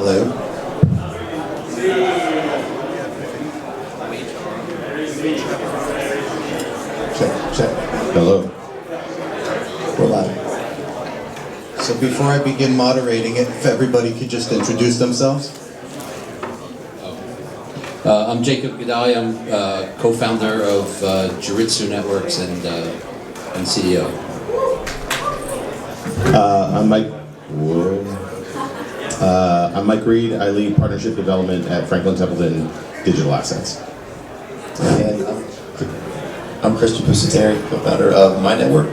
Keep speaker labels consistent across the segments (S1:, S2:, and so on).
S1: Hello. Check. Hello. We're live. So before I begin moderating it, if everybody could just introduce themselves.
S2: I'm Jacob Guedalia. I'm co-founder of Jiritsu Networks and CEO.
S3: I'm Mike Reed. I lead partnership development at Franklin Templeton Digital Assets.
S4: And I'm Pusateri, co-founder of My Network,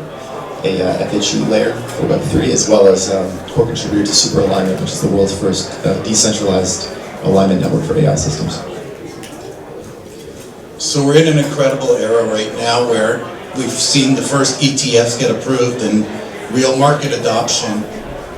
S4: a FHE layer for Web3, as well as core contributor to Super Alignment, which is the world's first decentralized alignment network for AI systems.
S1: So we're in an incredible era right now where we've seen the first ETFs get approved and real market adoption.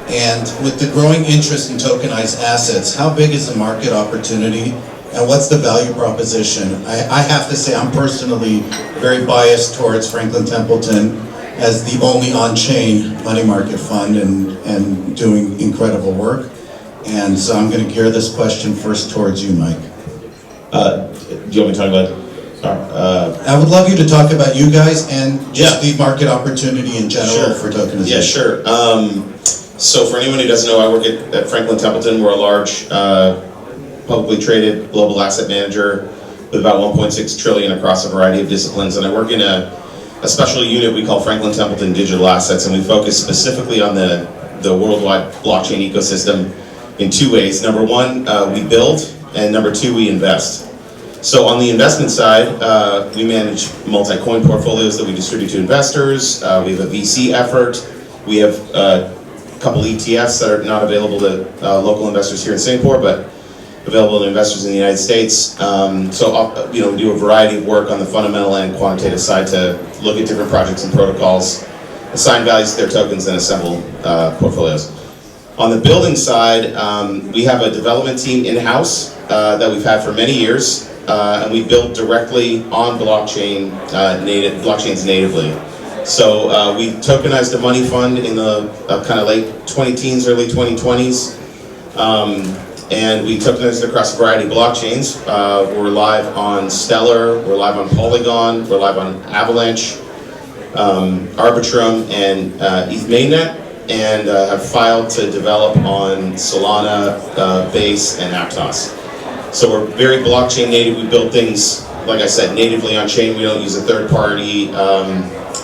S1: And with the growing interest in tokenized assets, how big is the market opportunity and what's the value proposition? I have to say I'm personally very biased towards Franklin Templeton as the only on-chain money market fund and doing incredible work. And so I'm going to gear this question first towards you, Mike.
S3: Do you want me to talk about?
S1: I would love you to talk about you guys and just the market opportunity in general for tokenization.
S3: Yeah, sure. So for anyone who doesn't know, I work at Franklin Templeton. We're a large, publicly traded global asset manager with about 1.6 trillion across a variety of disciplines. And I work in a special unit we call Franklin Templeton Digital Assets, and we focus specifically on the worldwide blockchain ecosystem in two ways. Number one, we build, and number two, we invest. So on the investment side, we manage multi-coin portfolios that we distribute to investors. We have a VC effort. We have a couple ETFs that are not available to local investors here in Singapore, but available to investors in the United States. We do a variety of work on the fundamental and quantitative side to look at different projects and protocols, assign values to their tokens, and assemble portfolios. On the building side, we have a development team in-house that we've had for many years. And we build directly on blockchains natively. So we tokenized a money fund in the kind of late 20-teens, early 2020s. And we tokenized it across a variety of blockchains. We're live on Stellar, we're live on Polygon, we're live on Avalanche, Arbitrum, and ETH mainnet, and have filed to develop on Solana, Base, and Aptos. So we're very blockchain native. We build things, like I said, natively on chain. We don't use a third-party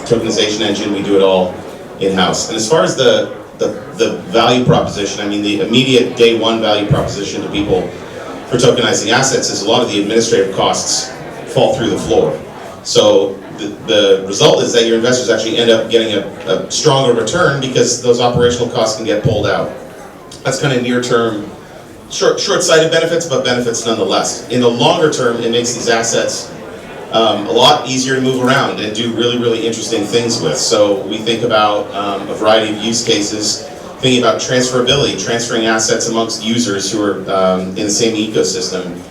S3: tokenization engine. We do it all in-house. And as far as the value proposition, I mean, the immediate day one value proposition to people for tokenizing assets is a lot of the administrative costs fall through the floor. So the result is that your investors actually end up getting a stronger return because those operational costs can get pulled out. That's kind of near-term, short-sighted benefits, but benefits nonetheless. In the longer term, it makes these assets a lot easier to move around and do really, really interesting things with. So we think about a variety of use cases, thinking about transferability, transferring assets amongst users who are in the same ecosystem,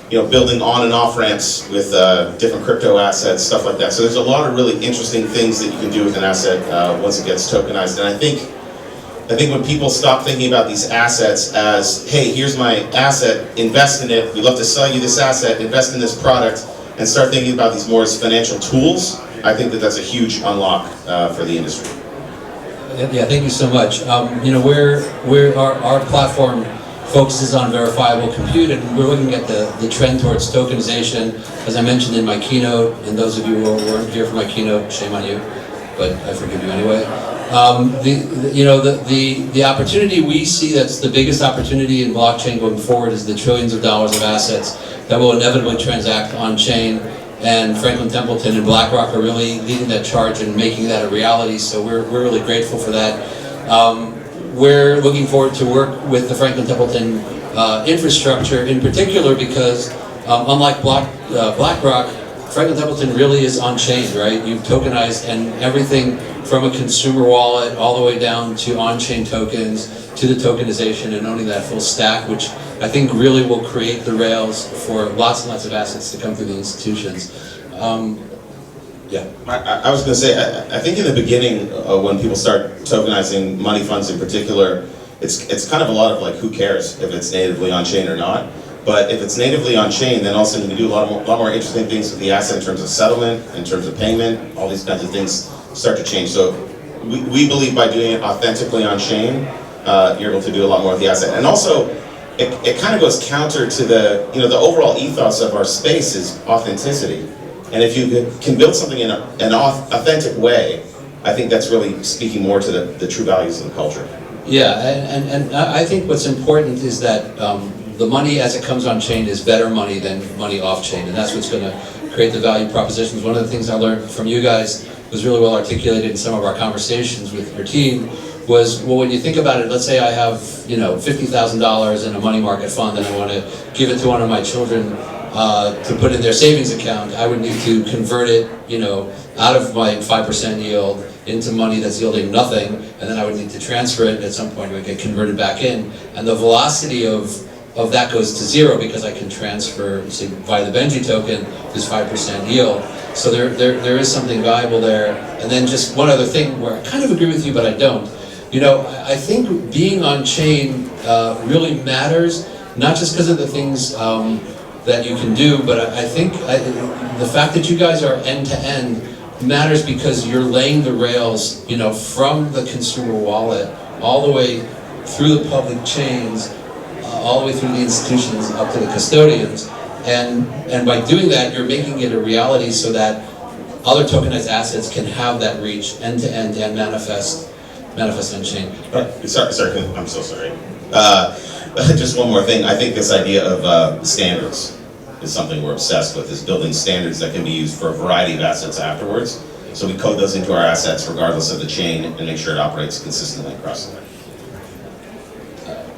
S3: building on and off ramps with different crypto assets, stuff like that. So there's a lot of really interesting things that you can do with an asset once it gets tokenized. And I think when people stop thinking about these assets as, hey, here's my asset, invest in it, we'd love to sell you this asset, invest in this product, and start thinking about these more as financial tools, I think that that's a huge unlock for the industry.
S2: Yeah, thank you so much. Our platform focuses on verifiable compute, and we're looking at the trend towards tokenization. As I mentioned in my keynote, and those of you who weren't here for my keynote, shame on you, but I forgive you anyway. The opportunity we see that's the biggest opportunity in blockchain going forward is the trillions of dollars of assets that will inevitably transact on chain, and Franklin Templeton and BlackRock are really leading that charge and making that a reality. So we're really grateful for that. We're looking forward to work with the Franklin Templeton infrastructure in particular because unlike BlackRock, Franklin Templeton really is on-chain, right? You've tokenized, and everything from a consumer wallet all the way down to on-chain tokens to the tokenization and owning that full stack, which I think really will create the rails for lots and lots of assets to come through the institutions. Yeah.
S3: I was going to say, I think in the beginning, when people start tokenizing money funds in particular, it's kind of a lot of like, who cares if it's natively on-chain or not? But if it's natively on-chain, then all of a sudden you can do a lot more interesting things with the asset in terms of settlement, in terms of payment, all these kinds of things start to change. So we believe by doing it authentically on-chain, you're able to do a lot more with the asset. And also, it kind of goes counter to the overall ethos of our space is authenticity. And if you can build something in an authentic way, I think that's really speaking more to the true values of the culture.
S2: Yeah, and I think what's important is that the money as it comes on chain is better money than money off chain, and that's what's going to create the value propositions. One of the things I learned from you guys was really well articulated in some of our conversations with your team was, well, when you think about it, let's say I have, $50,000 in a money market fund and I want to give it to one of my children to put in their savings account. I would need to convert it, out of my 5% yield into money that's yielding nothing, and then I would need to transfer it, and at some point it would get converted back in. And the velocity of that goes to zero because I can transfer, say, via the Benji token, this 5% yield. So there is something valuable there. And then just one other thing where I kind of agree with you, but I don't. I think being on chain really matters, not just because of the things that you can do, but I think the fact that you guys are end-to-end matters because you're laying the rails, from the consumer wallet all the way through the public chains, all the way through the institutions up to the custodians, and by doing that, you're making it a reality so that other tokenized assets can have that reach end-to-end and manifest on chain.
S3: Sorry, I'm so sorry. Just one more thing. I think this idea of standards is something we're obsessed with, is building standards that can be used for a variety of assets afterwards. So we code those into our assets regardless of the chain and make sure it operates consistently across the line.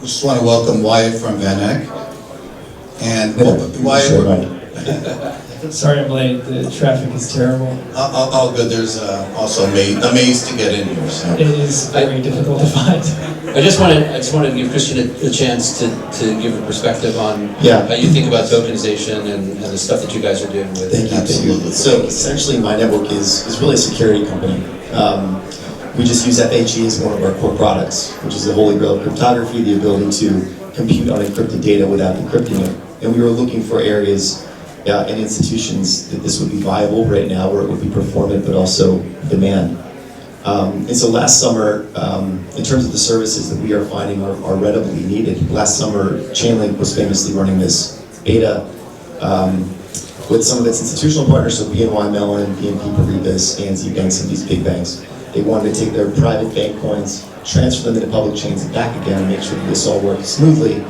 S1: We just want to welcome Wyatt from VanEck. And Wyatt,
S5: Sorry I'm late, the traffic is terrible.
S1: all good. There's also a maze to get in here. So.
S5: It is very difficult to find.
S2: I just wanted to give Christian a chance to give a perspective on how you think about tokenization and the stuff that you guys are doing with it.
S4: Thank you. Absolutely. So essentially, my network is really a security company. We just use FHE as one of our core products, which is the holy grail of cryptography, the ability to compute unencrypted data without encrypting it. And we were looking for areas and institutions that this would be viable right now, where it would be performant but also demand. And so last summer, in terms of the services that we are finding are readily needed, last summer Chainlink was famously running this beta with some of its institutional partners, so BNY Mellon, BNP Paribas, ANZ banks, and these big banks. They wanted to take their private bank coins, transfer them into public chains and back again, and make sure that this all worked smoothly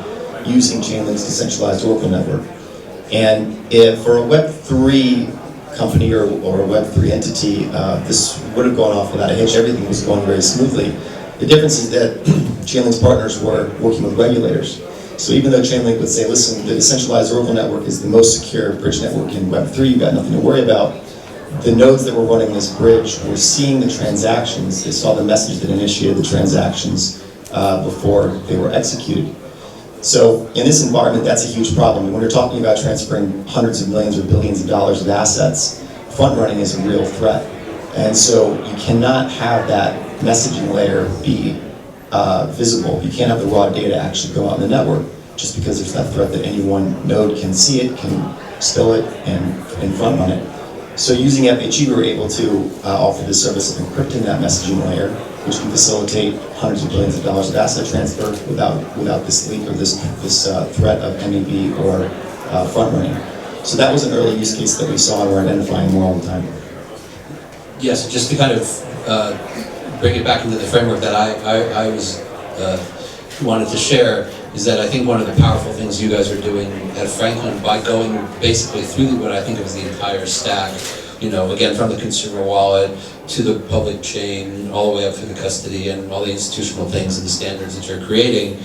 S4: using Chainlink's decentralized Oracle network. And if for a Web3 company or a Web3 entity, this would have gone off without a hitch. Everything was going very smoothly. The difference is that Chainlink's partners were working with regulators. So even though Chainlink would say, listen, the decentralized Oracle network is the most secure bridge network in Web3, you've got nothing to worry about, the nodes that were running this bridge were seeing the transactions. They saw the message that initiated the transactions before they were executed. So in this environment, that's a huge problem. And when you're talking about transferring hundreds of millions or billions of dollars of assets, front running is a real threat. And so you cannot have that messaging layer be visible. You can't have the raw data actually go out in the network, just because there's that threat that any one node can see it, can spill it, and front run it. So using FHE, we were able to offer the service of encrypting that messaging layer, which can facilitate hundreds of billions of dollars of asset transfer without this leak or this threat of MEV or front running. So that was an early use case that we saw and we're identifying more all the time.
S2: Yes, just to kind of bring it back into the framework that I was wanted to share, is that I think one of the powerful things you guys are doing at Franklin by going basically through what I think of as the entire stack, again, from the consumer wallet to the public chain, all the way up through the custody and all the institutional things and the standards that you're creating,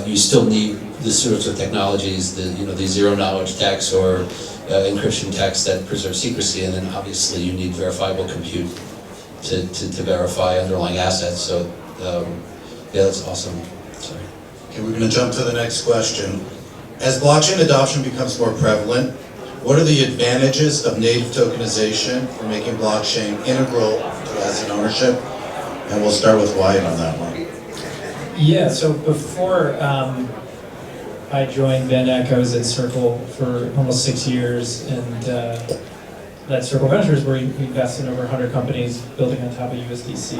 S2: you still need the sorts of technologies, the zero knowledge techs or encryption techs that preserve secrecy, and then obviously you need verifiable compute to verify underlying assets. So yeah, that's awesome. Sorry.
S1: Okay, we're going to jump to the next question. As blockchain adoption becomes more prevalent, what are the advantages of native tokenization for making blockchain integral to asset ownership? And we'll start with Wyatt on that one.
S5: Yeah, so before I joined VanEck, I was at Circle for almost 6 years, and that Circle Ventures, where we invested in over 100 companies building on top of USDC.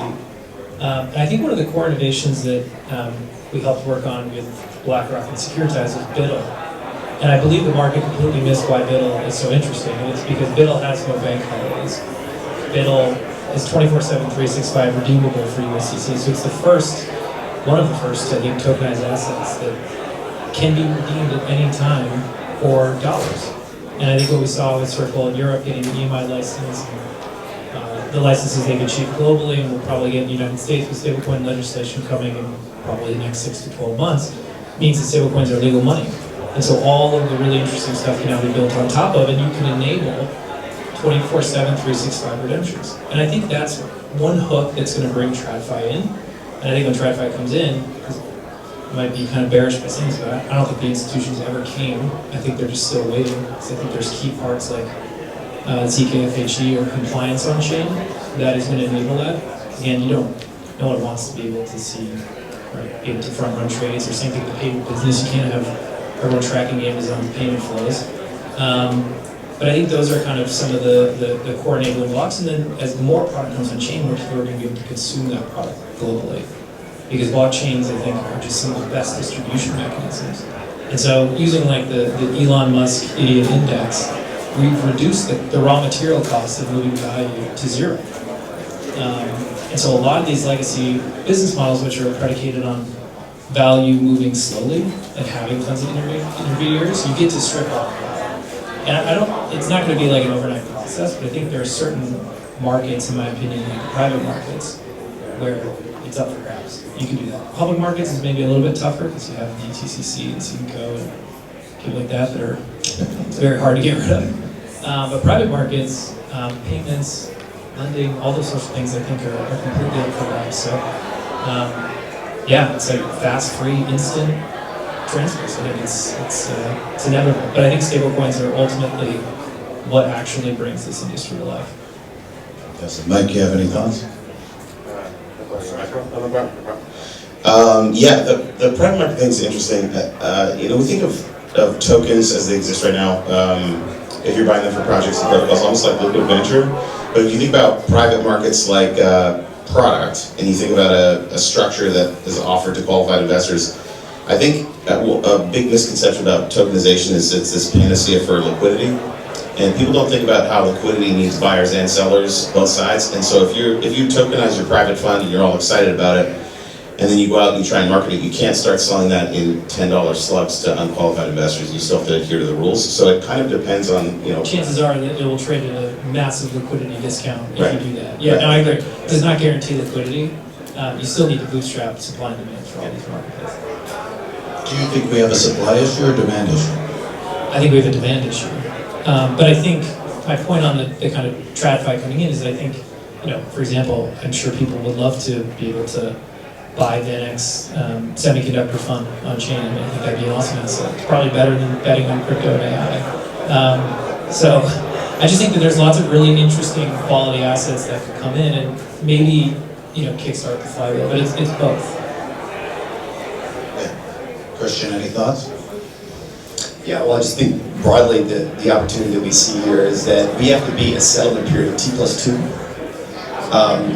S5: And I think one of the core innovations that we helped work on with BlackRock and Securitize was BIDL. And I believe the market completely missed why BIDL is so interesting. And it's because BIDL has no bank holidays. BIDL is 24/7, 365 redeemable for USDC. So it's the first, one of the first, I think, tokenized assets that can be redeemed at any time for dollars. And I think what we saw with Circle in Europe getting the EMI license, the licenses they've achieved globally, and we'll probably get in the United States with stablecoin legislation coming in probably the next 6 to 12 months, means that stablecoins are legal money. And so all of the really interesting stuff can now be built on top of, and you can enable 24/7, 365 redemptions. And I think that's one hook that's going to bring TradFi in. And I think when TradFi comes in, it might be kind of bearish by saying this, but I don't think the institutions ever came. I think they're just still waiting. So I think there's key parts like ZKFHE or compliance on chain that is going to enable that. Again, no one wants to be able to see, right, be able to front run trades, or same thing with the payment business. You can't have everyone tracking Amazon payment flows. But I think those are kind of some of the core enabling blocks. And then as more product comes on chain, more people are going to be able to consume that product globally. Because blockchains, I think, are just some of the best distribution mechanisms. And so using like the Elon Musk idiot index, we've reduced the raw material cost of moving value to zero. And so a lot of these legacy business models, which are predicated on value moving slowly and having tons of intermediaries, you get to strip off that. And it's not going to be like an overnight process, but I think there are certain markets, in my opinion, like private markets, where it's up for grabs. You can do that. Public markets is maybe a little bit tougher because you have the TCC and CNCO and people like that are very hard to get rid of. But private markets, payments, lending, all those sorts of things I think are completely up for grabs. So yeah, it's like fast, free, instant transfers. I think it's inevitable. But I think stablecoins are ultimately what actually brings this industry to life.
S1: Yes, Mike, you have any thoughts?
S3: Yeah, the private market thing is interesting. We think of tokens as they exist right now. If you're buying them for projects and protocols, almost like liquid venture. But if you think about private markets like product, and you think about a structure that is offered to qualified investors, I think a big misconception about tokenization is it's this panacea for liquidity. And people don't think about how liquidity needs buyers and sellers, both sides. And so if you tokenize your private fund and you're all excited about it, and then you go out and you try and market it, you can't start selling that in $10 slugs to unqualified investors. You still have to adhere to the rules. So it kind of depends on,
S5: Chances are that it will trade at a massive liquidity discount if
S3: Right.
S5: you do that. Yeah,
S3: Right.
S5: no, I agree. It does not guarantee liquidity. You still need to bootstrap supply and demand for all these marketplaces.
S1: Do you think we have a supply issue or demand issue?
S5: I think we have a demand issue. But I think my point on the kind of TradFi coming in is that I think, for example, I'm sure people would love to be able to buy VanEck's semiconductor fund on chain. I mean, I think that'd be an awesome asset. It's probably better than betting on crypto and AI. So I just think that there's lots of really interesting quality assets that could come in and maybe, kickstart the flywheel, but it's both.
S1: Yeah. Christian, any thoughts?
S4: Yeah, well, I just think broadly the opportunity that we see here is that we have to be a settlement period of T+2.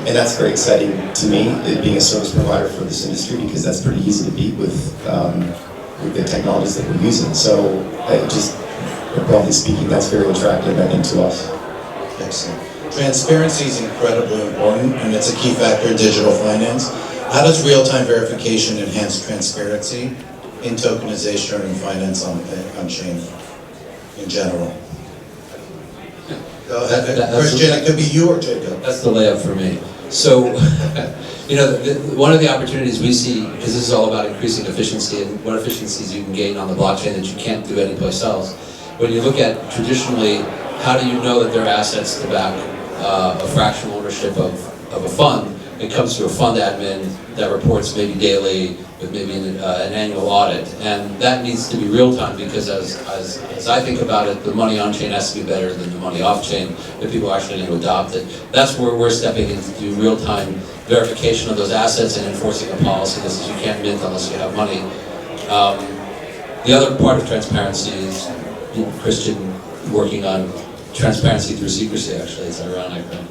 S4: And that's very exciting to me, being a service provider for this industry, because that's pretty easy to beat with the technologies that we're using. So broadly speaking, that's very attractive, I think, to us.
S1: Excellent. Transparency is incredibly important, and it's a key factor in digital finance. How does real-time verification enhance transparency in tokenization and finance on chain in general? Go ahead. Christian, it could be you or Jacob.
S2: That's the layup for me. So, one of the opportunities we see, because this is all about increasing efficiency and what efficiencies you can gain on the blockchain that you can't do anyplace else. When you look at traditionally, how do you know that there are assets to back a fractional ownership of a fund? It comes through a fund admin that reports maybe daily with maybe an annual audit, and that needs to be real time, because as I think about it, the money on chain has to be better than the money off chain if people are actually going to adopt it. That's where we're stepping in to do real time verification of those assets and enforcing a policy that says you can't mint unless you have money. The other part of transparency is Christian working on transparency through secrecy, actually. It's ironic, right?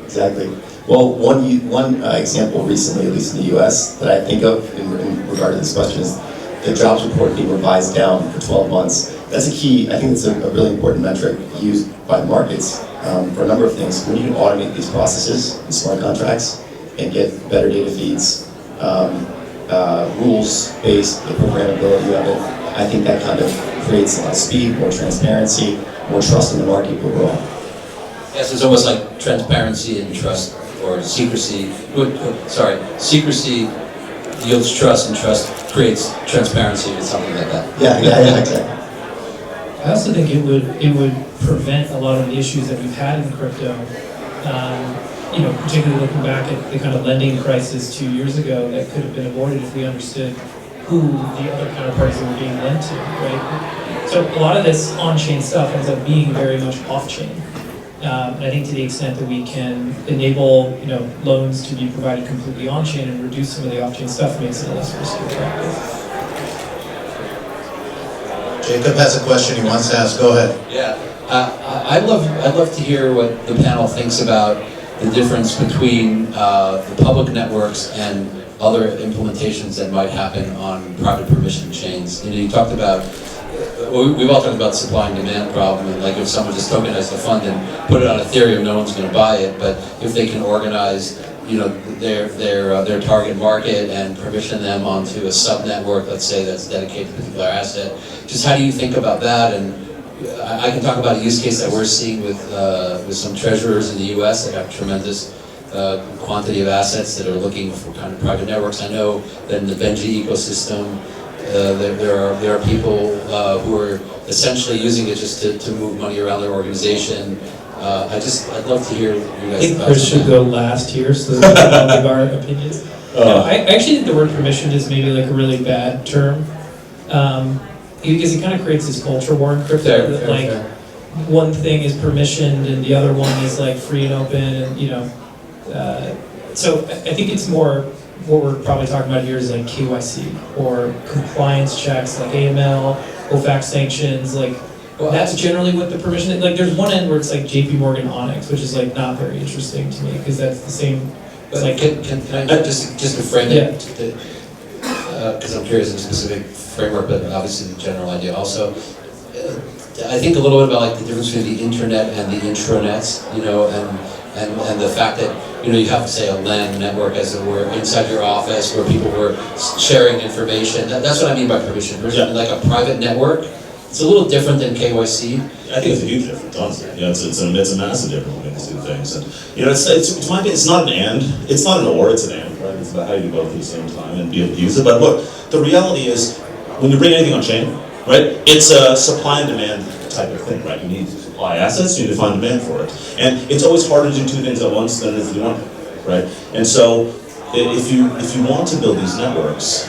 S4: Exactly. Well, one example recently, at least in the US, that I think of in regard to this question is the jobs report being revised down for 12 months. That's a key, I think it's a really important metric used by markets for a number of things. We need to automate these processes in smart contracts and get better data feeds, rules-based, the programmability of it. I think that kind of creates a lot of speed, more transparency, more trust in the market overall.
S2: Yes, it's almost like transparency and trust, or secrecy. Secrecy yields trust, and trust creates transparency, or something like that.
S4: Yeah, exactly.
S5: I also think it would prevent a lot of the issues that we've had in crypto. Particularly looking back at the kind of lending crisis 2 years ago, that could have been avoided if we understood who the other counterparties that were being lent to, right? So a lot of this on-chain stuff ends up being very much off-chain. And I think to the extent that we can enable, loans to be provided completely on-chain and reduce some of the off-chain stuff, makes it a less risky practice.
S1: Jacob has a question he wants to ask. Go ahead.
S2: Yeah, I'd love to hear what the panel thinks about the difference between the public networks and other implementations that might happen on private permission chains. You talked about, we've all talked about supply and demand problem, and like if someone just tokenized the fund and put it on Ethereum, no one's going to buy it. But if they can organize, their target market and permission them onto a sub-network, let's say, that's dedicated to a particular asset, just how do you think about that? And I can talk about a use case that we're seeing with some treasurers in the U.S. that have tremendous quantity of assets that are looking for kind of private networks. I know that in the Benji ecosystem, there are people who are essentially using it just to move money around their organization. I'd love to hear you guys.
S5: I think Chris should go last here, so that we can all give our opinions. I actually think the word permission is maybe like a really bad term. Because it kind of creates this culture war in crypto that one thing is permissioned and the other one is like free and open, and so I think it's more what we're probably talking about here is like KYC or compliance checks like AML, OFAC sanctions, that's generally what the permission is. Like there's one end where it's like JP Morgan Onyx, which is like not very interesting to me because that's the same.
S2: But like, can I just to frame it? Because I'm curious in a specific framework, but obviously the general idea also. I think a little bit about like the difference between the internet and the intranets, and the fact that you have, say, a LAN network, as it were, inside your office where people were sharing information. That's what I mean by permission. Like a private network, it's a little different than KYC.
S6: I think it's a huge difference, honestly. It's a massive difference between these two things. And to my opinion, it's not an and, it's not an or, it's an and, right? It's about how you do both at the same time and be able to use it. But look, the reality is, when you bring anything on chain, right, it's a supply and demand type of thing, right? You need to supply assets, you need to find demand for it. And it's always harder to do two things at once than it is to do one thing, right? And so, if you want to build these networks,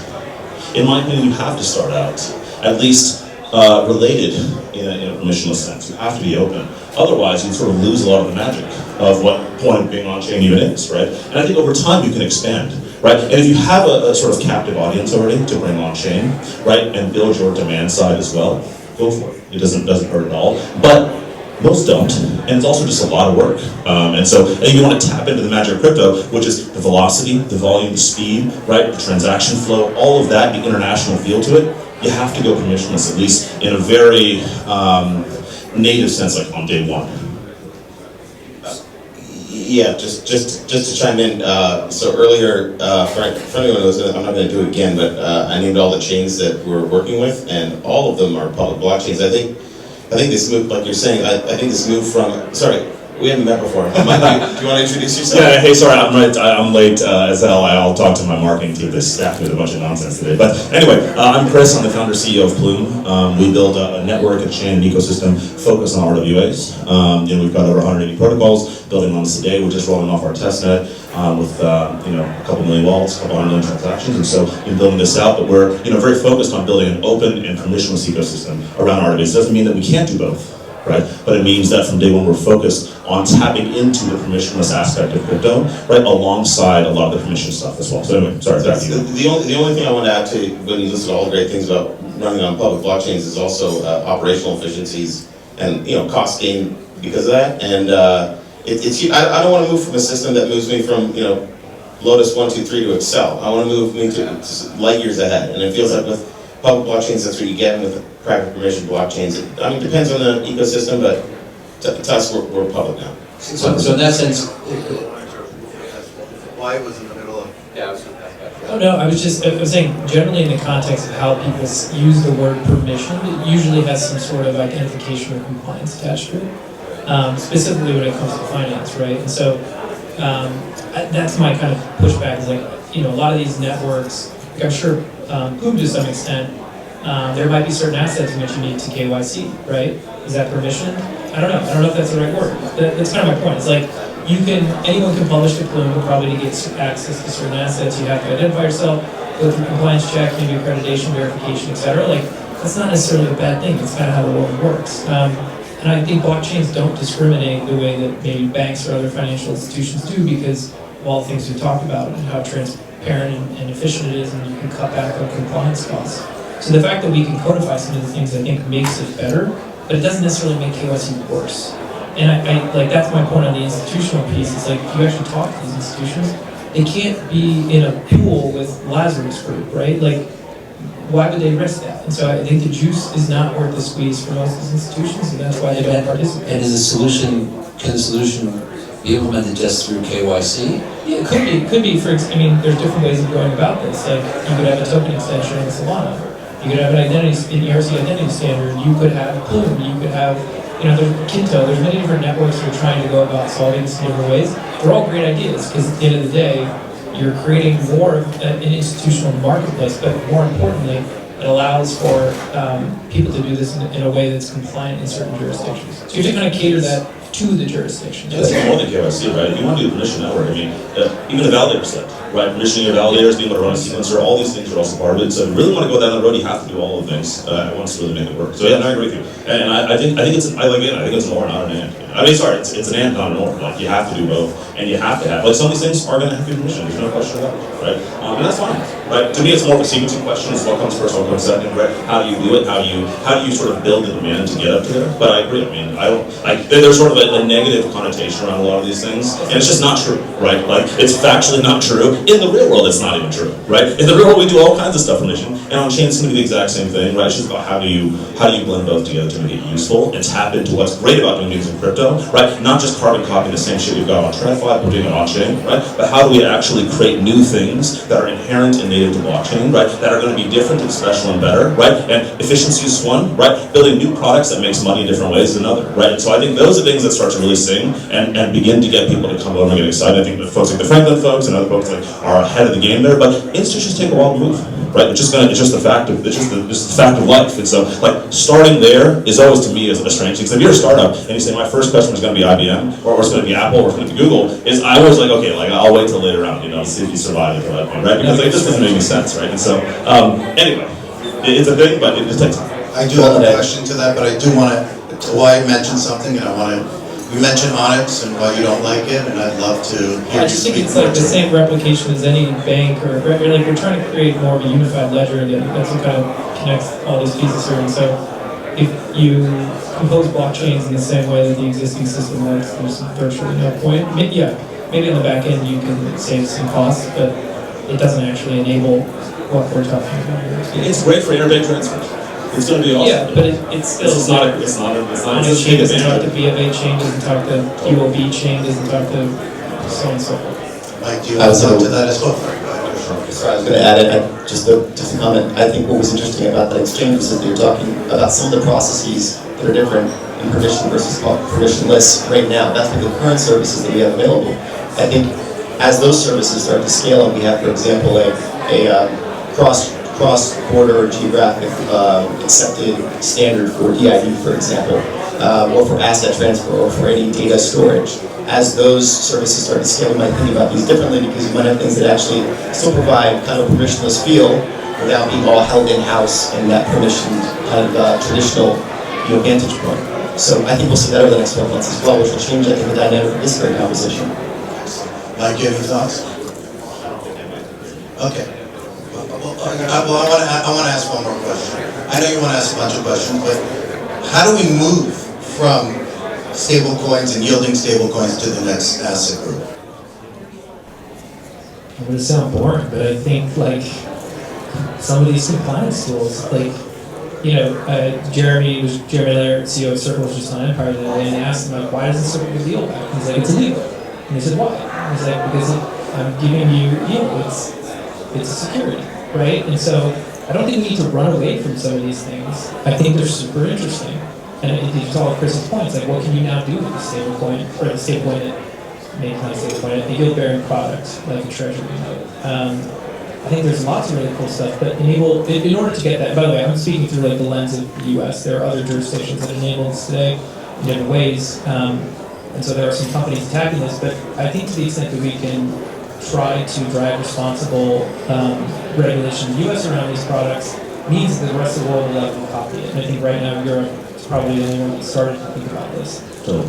S6: in my opinion, you have to start out at least related in a permissionless sense. You have to be open. Otherwise, you sort of lose a lot of the magic of what point being on-chain even is, right? And I think over time you can expand, right? And if you have a sort of captive audience already to bring on-chain, right, and build your demand side as well, go for it. It doesn't hurt at all. But most don't, and it's also just a lot of work. And so I think you want to tap into the magic of crypto, which is the velocity, the volume, the speed, right, the transaction flow, all of that, the international feel to it. You have to go permissionless, at least in a very native sense, like on day one.
S3: Yeah, just to chime in. So earlier, for anyone who knows, I'm not going to do it again, but I named all the chains that we're working with, and all of them are public blockchains. I think this move, like you're saying, I think this move from, sorry, we haven't met before. Mike, do you want to introduce yourself?
S6: Yeah, hey, sorry, I'm late as hell. I'll talk to my marketing team. They staffed me with a bunch of nonsense today. But anyway, I'm Chris. I'm the founder CEO of Plume. We build a network, a chain, an ecosystem focused on RWAs. We've got over 180 protocols building on this today. We're just rolling off our testnet with a couple million wallets, a couple 100 million transactions, and so we're building this out. But we're very focused on building an open and permissionless ecosystem around RWAs. It doesn't mean that we can't do both. right? But it means that from day one we're focused on tapping into the permissionless aspect of crypto, right, alongside a lot of the permission stuff as well. So anyway, sorry, back to you.
S3: The only thing I want to add to when you listen to all the great things about running on public blockchains is also operational efficiencies and cost gain because of that. And I don't want to move from a system that moves me from Lotus 1, 2, 3 to Excel. I want to move me to light years ahead. And it feels like with public blockchains, that's what you get. With private permission blockchains, it depends on the ecosystem, but to us, we're public now.
S2: So in that sense,
S1: Wyatt was in the middle of.
S2: yeah, I was going to ask that.
S5: Oh no, I was saying generally in the context of how people use the word permission, it usually has some sort of identification or compliance attached to it. Specifically when it comes to finance, right? And so that's my kind of pushback is like, a lot of these networks, I'm sure Plume to some extent, there might be certain assets in which you need to KYC, right? Is that permission? I don't know if that's the right word. That's kind of my point. It's like, anyone can publish to Plume, but probably to get access to certain assets, you have to identify yourself, go through compliance check, maybe accreditation, verification, etc. Like, that's not necessarily a bad thing. It's kind of how the world works. And I think blockchains don't discriminate the way that maybe banks or other financial institutions do because of all the things we talked about and how transparent and efficient it is, and you can cut back on compliance costs. So the fact that we can codify some of the things, I think, makes it better, but it doesn't necessarily make KYC worse. And I like that's my point on the institutional piece. It's like if you actually talk to these institutions, they can't be in a pool with Lazarus Group, right? Like, why would they risk that? And so I think the juice is not worth the squeeze for most of these institutions, and that's why they don't participate.
S2: And can the solution be implemented just through KYC?
S5: Yeah, it could be. There's different ways of going about this. Like, you could have a token extension in Solana. You could have an identity, in ERC identity standard. You could have Plume. You could have, there's Kinto. There's many different networks that are trying to go about solving this in different ways. They're all great ideas because at the end of the day, you're creating more of an institutional marketplace, but more importantly, it allows for people to do this in a way that's compliant in certain jurisdictions. So you have to kind of cater that to the jurisdiction.
S6: Yeah, it's more than KYC, right? If you want to do a permission network, even the validator set, right? Permissioning your validators, being able to run a sequencer, all these things are also part of it. So if you really want to go down the road, you have to do all of the things at once to really make it work. So yeah, I agree with you. And I think it's an or, not an and. It's an and, not an or. Like, you have to do both, and you have to have, some of these things are going to have to be permission. There's no question about it, right? And that's fine, right? To me, it's more of a sequencing question. It's what comes first, what comes second, right? How do you do it? How do you sort of build the demand to get up to there? But I agree. There's sort of a negative connotation around a lot of these things, and it's just not true, right? Like, it's factually not true. In the real world, it's not even true, right? In the real world, we do all kinds of stuff permission, and on chain, it's going to be the exact same thing, right? It's just about how do you blend both together to make it useful and tap into what's great about doing things in crypto, right? Not just carbon copying the same shit we've got on TradFi, we're doing it on chain, right? But how do we actually create new things that are inherent and native to blockchain, right? That are going to be different and special and better, right? And efficiency is one, right? Building new products that makes money in different ways is another, right? So I think those are things that start to really sing and begin to get people to come over and get excited. I think that folks like the Franklin folks and other folks are ahead of the game there, but institutions take a while to move, right? It's just the fact of life. And so, starting there is always, to me, is a strange thing. Because if you're a startup and you say, my first customer is going to be IBM, or it's going to be Apple, or it's going to be Google, I always I'll wait till later on, see if you survive until that point, right? Because it just doesn't make any sense, right? And so, anyway, it's a thing, but it just takes time.
S1: I do have a question to that, but I do want to why mention something, and you mentioned Onyx and why you don't like it, and I'd love to hear
S5: I
S1: you
S5: just think
S1: speak
S5: it's
S1: more
S5: like the
S1: to it.
S5: same replication as any bank, or we're trying to create more of a unified ledger that's what kind of connects all these pieces here. And so if you compose blockchains in the same way that the existing system works, there's virtually no point. Maybe on the back end you can save some costs, but it doesn't actually enable what we're talking about here.
S6: It's great for interbank transfers. It's going to be awesome.
S5: Yeah, but it's still
S6: It's not
S5: Onyx chain doesn't talk to BFA chain, doesn't talk to QOB chain, doesn't talk to so on and so forth.
S1: Mike, do you want to talk to that as well?
S4: Sorry, I was going to add it. Just a comment. I think what was interesting about that exchange was that they were talking about some of the processes that are different in permission versus permissionless right now. That's with the current services that we have available. I think as those services start to scale, and we have, for example, a cross-border geographic accepted standard for DID, for example, or for asset transfer, or for any data storage. As those services start to scale, we might think about these differently, because you might have things that actually still provide kind of a permissionless feel without being all held in-house in that permissioned kind of traditional vantage point. So I think we'll see that over the next 12 months as well, which will change, I think, the dynamic of this very conversation.
S1: Mike, any thoughts? Okay. I want to ask one more question. I know you want to ask a bunch of questions, but how do we move from stable coins and yielding stable coins to the next asset group?
S5: I'm gonna sound boring, but I think like some of these compliance tools, like, you know, Jeremy Lair, CEO of Circle, was just on Empire the other day, and they asked him like, why doesn't Circle give yield back? He's like, it's illegal. And they said, why? And he's like, because I'm giving you yield. It's a security, right? And so I don't think we need to run away from some of these things. I think they're super interesting. And you saw Chris's points, like what can you now do with a stable coin, or a stable coin that maybe not a stable coin, a yield-bearing product like a treasury note. I think there's lots of really cool stuff that enable, in order to get that, by the way, I'm speaking through like the lens of the US, there are other jurisdictions that enable this today in different ways. And so there are some companies attacking this, but I think to the extent that we can try to drive responsible regulation in the US around these products means that the rest of the world will have to copy it. And I think right now Europe is probably the only one that started to think about this. So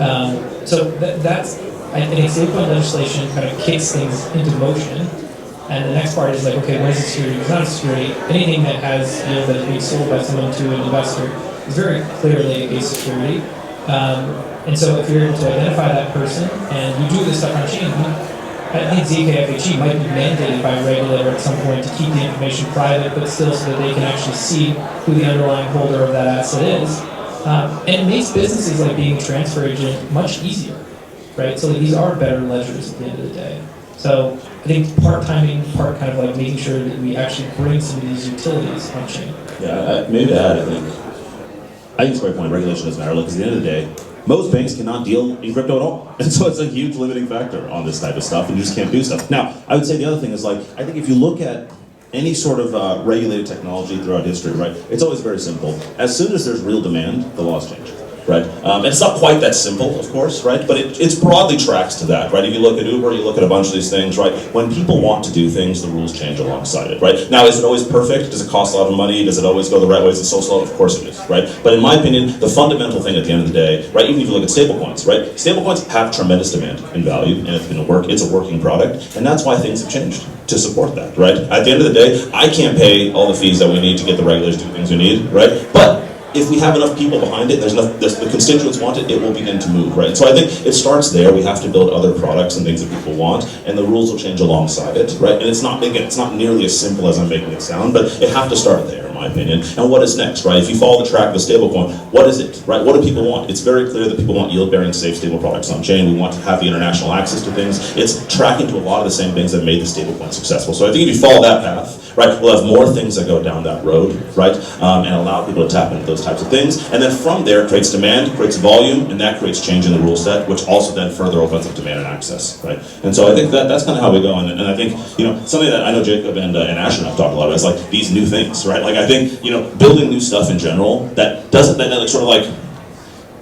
S5: that's, I think stablecoin legislation kind of kicks things into motion. And the next part is like, okay, what is a security? It's not a security. Anything that has yield that is being sold by someone to an investor is very clearly a security. And so if you're able to identify that person and you do this stuff on chain, I think ZKFHE might be mandated by a regulator at some point to keep the information private, but still so that they can actually see who the underlying holder of that asset is. And it makes businesses like being a transfer agent much easier, right? So these are better ledgers at the end of the day. So I think part timing, part kind of like making sure that we actually bring some of these utilities on chain.
S6: Yeah, maybe to add, I think it's a great point. Regulation doesn't matter. Because at the end of the day, most banks cannot deal in crypto at all. And so it's a huge limiting factor on this type of stuff, and you just can't do stuff. Now, I would say the other thing is like, I think if you look at any sort of regulated technology throughout history, right, it's always very simple. As soon as there's real demand, the laws change. Right? And it's not quite that simple, of course, right? But it's broadly tracks to that, right? If you look at Uber, you look at a bunch of these things, right? When people want to do things, the rules change alongside it, right? Now, is it always perfect? Does it cost a lot of money? Does it always go the right way? Is it so slow? Of course it is, right? But in my opinion, the fundamental thing at the end of the day, right? Even if you look at stablecoins, right? Stablecoins have tremendous demand and value, and it's a working product, and that's why things have changed to support that, right? At the end of the day, I can't pay all the fees that we need to get the regulators to do things we need, right? But if we have enough people behind it, there's enough, the constituents want it, it will begin to move, right? So I think it starts there. We have to build other products and things that people want, and the rules will change alongside it, right? And it's not, again, it's not nearly as simple as I'm making it sound, but it have to start there, in my opinion. And what is next, right? If you follow the track of the stablecoin, what is it, right? What do people want? It's very clear that people want yield-bearing, safe, stable products on chain. We want to have the international access to things. It's tracking to a lot of the same things that made the stablecoin successful. So I think if you follow that path, right, we'll have more things that go down that road, right, and allow people to tap into those types of things. And then from there, creates demand, creates volume, and that creates change in the rule set, which also then further opens up demand and access, right? And so I think that's kind of how we go. And I think, you know, something that I know Jacob and Ash and I've talked a lot about is like these new things, right? Like I think, you know, building new stuff in general that doesn't, that like sort of like,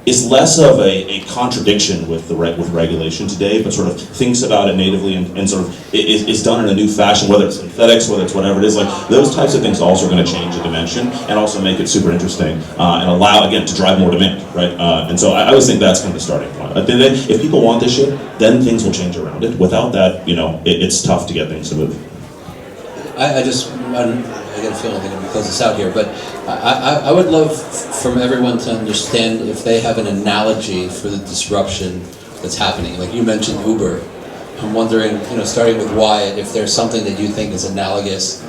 S6: is less of a contradiction with regulation today, but sort of thinks about it natively and sort of is done in a new fashion, whether it's synthetics, whether it's whatever it is. Like those types of things also are going to change the dimension and also make it super interesting and allow, again, to drive more demand, right? And so I always think that's kind of the starting point. If people want this shit, then things will change around it. Without that, you know, it's tough to get things to move.
S2: I got a feeling they're going to close this out here, but I would love from everyone to understand if they have an analogy for the disruption that's happening. Like you mentioned Uber. I'm wondering, you know, starting with Wyatt, if there's something that you think is analogous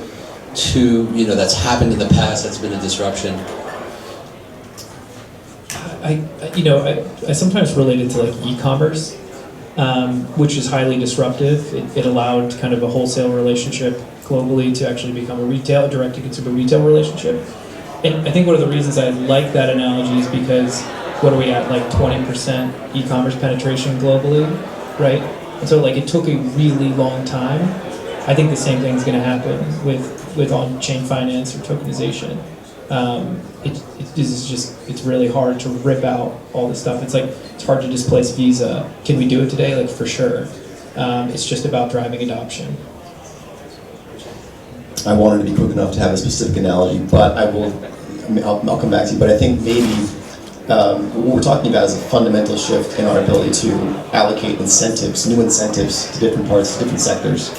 S2: to, you know, that's happened in the past that's been a disruption.
S5: I sometimes relate it to like e-commerce, which is highly disruptive. It allowed kind of a wholesale relationship globally to actually become a direct-to-consumer retail relationship. And I think one of the reasons I like that analogy is because what are we at, like 20% e-commerce penetration globally, right? And so like it took a really long time. I think the same thing is going to happen with on-chain finance or tokenization. It's really hard to rip out all this stuff. It's hard to displace Visa. Can we do it today? Like for sure. It's just about driving adoption.
S4: I wanted to be quick enough to have a specific analogy, but I'll come back to you. But I think maybe what we're talking about is a fundamental shift in our ability to allocate incentives, new incentives to different parts, to different sectors.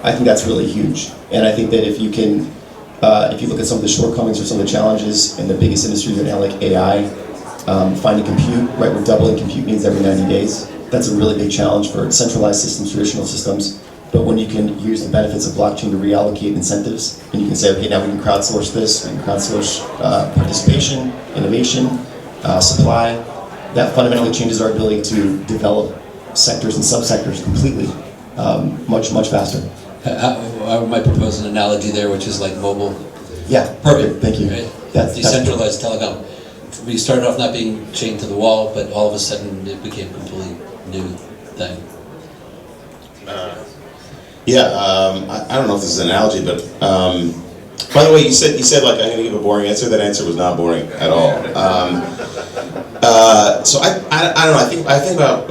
S4: I think that's really huge. And I think that if you can, if you look at some of the shortcomings or some of the challenges in the biggest industry right now, like AI, finding compute, right, we're doubling compute needs every 90 days. That's a really big challenge for centralized systems, traditional systems. But when you can use the benefits of blockchain to reallocate incentives, and you can say, okay, now we can crowdsource this, we can crowdsource participation, innovation, supply, that fundamentally changes our ability to develop sectors and subsectors completely, much, much faster.
S2: I might propose an analogy there, which is like mobile.
S4: Yeah, perfect, thank you.
S2: Right?
S4: That's
S2: Decentralized telecom. We started off not being chained to the wall, but all of a sudden it became a completely new thing.
S3: I don't know if this is an analogy, but by the way, you said like I'm going to give a boring answer. That answer was not boring at all. So I don't know. I think about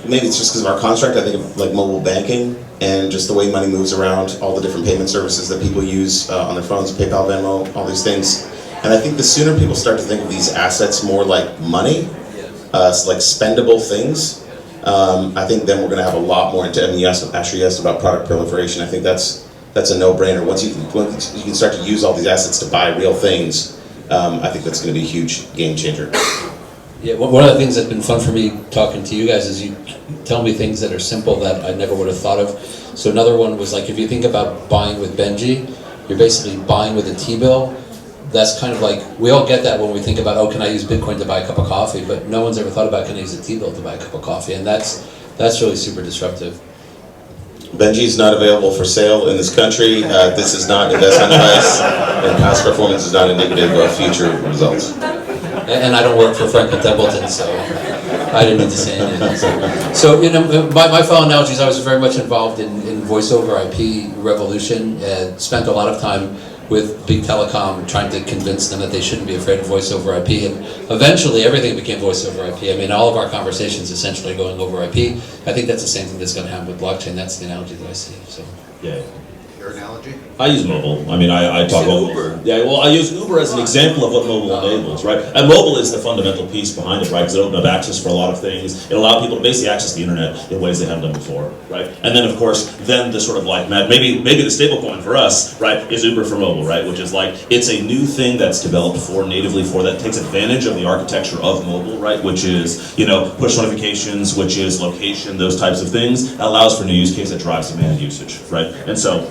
S3: maybe it's just because of our construct. I think of like mobile banking and just the way money moves around, all the different payment services that people use on their phones, PayPal, Venmo, all these things. And I think the sooner people start to think of these assets more like money, like spendable things. I think then we're going to have a lot more. I mean, you asked about product proliferation. I think that's a no-brainer. Once you can start to use all these assets to buy real things, I think that's going to be a huge game changer.
S2: Yeah, one of the things that's been fun for me talking to you guys is you tell me things that are simple that I never would have thought of. So another one was like, if you think about buying with Benji, you're basically buying with a T-bill. That's kind of like, we all get that when we think about, oh, can I use Bitcoin to buy a cup of coffee? But no one's ever thought about, can I use a T-bill to buy a cup of coffee? And that's really super disruptive.
S3: Benji's not available for sale in this country. This is not investment advice, and past performance is not indicative of future results.
S2: And I don't work for Franklin Templeton, so I didn't need to say anything. So, you know, my fellow analogies, I was very much involved in voice over IP revolution, and spent a lot of time with big telecom trying to convince them that they shouldn't be afraid of voice over IP, and eventually everything became voice over IP. I mean, all of our conversations essentially going over IP. I think that's the same thing that's going to happen with blockchain. That's the analogy that I see. So.
S6: Yeah.
S1: Your analogy?
S6: I use mobile. I mean, I talk about Uber. Yeah, well, I use Uber as an example of what mobile enables, right? And mobile is the fundamental piece behind it, right? Because it opened up access for a lot of things. It allowed people to basically access the internet in ways they haven't done before, right? And then, of course, then the sort of like, maybe the stablecoin for us, right, is Uber for mobile, right? Which is like, it's a new thing that's developed natively for that, takes advantage of the architecture of mobile, right? Which is, you know, push notifications, which is location, those types of things. That allows for new use case that drives demand usage, right? And so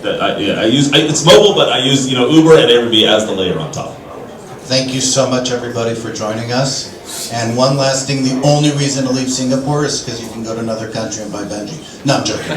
S6: it's mobile, but I use, you know, Uber and Airbnb as the layer on top.
S1: Thank you so much, everybody, for joining us. And one last thing, the only reason to leave Singapore is because you can go to another country and buy Benji. No, I'm joking.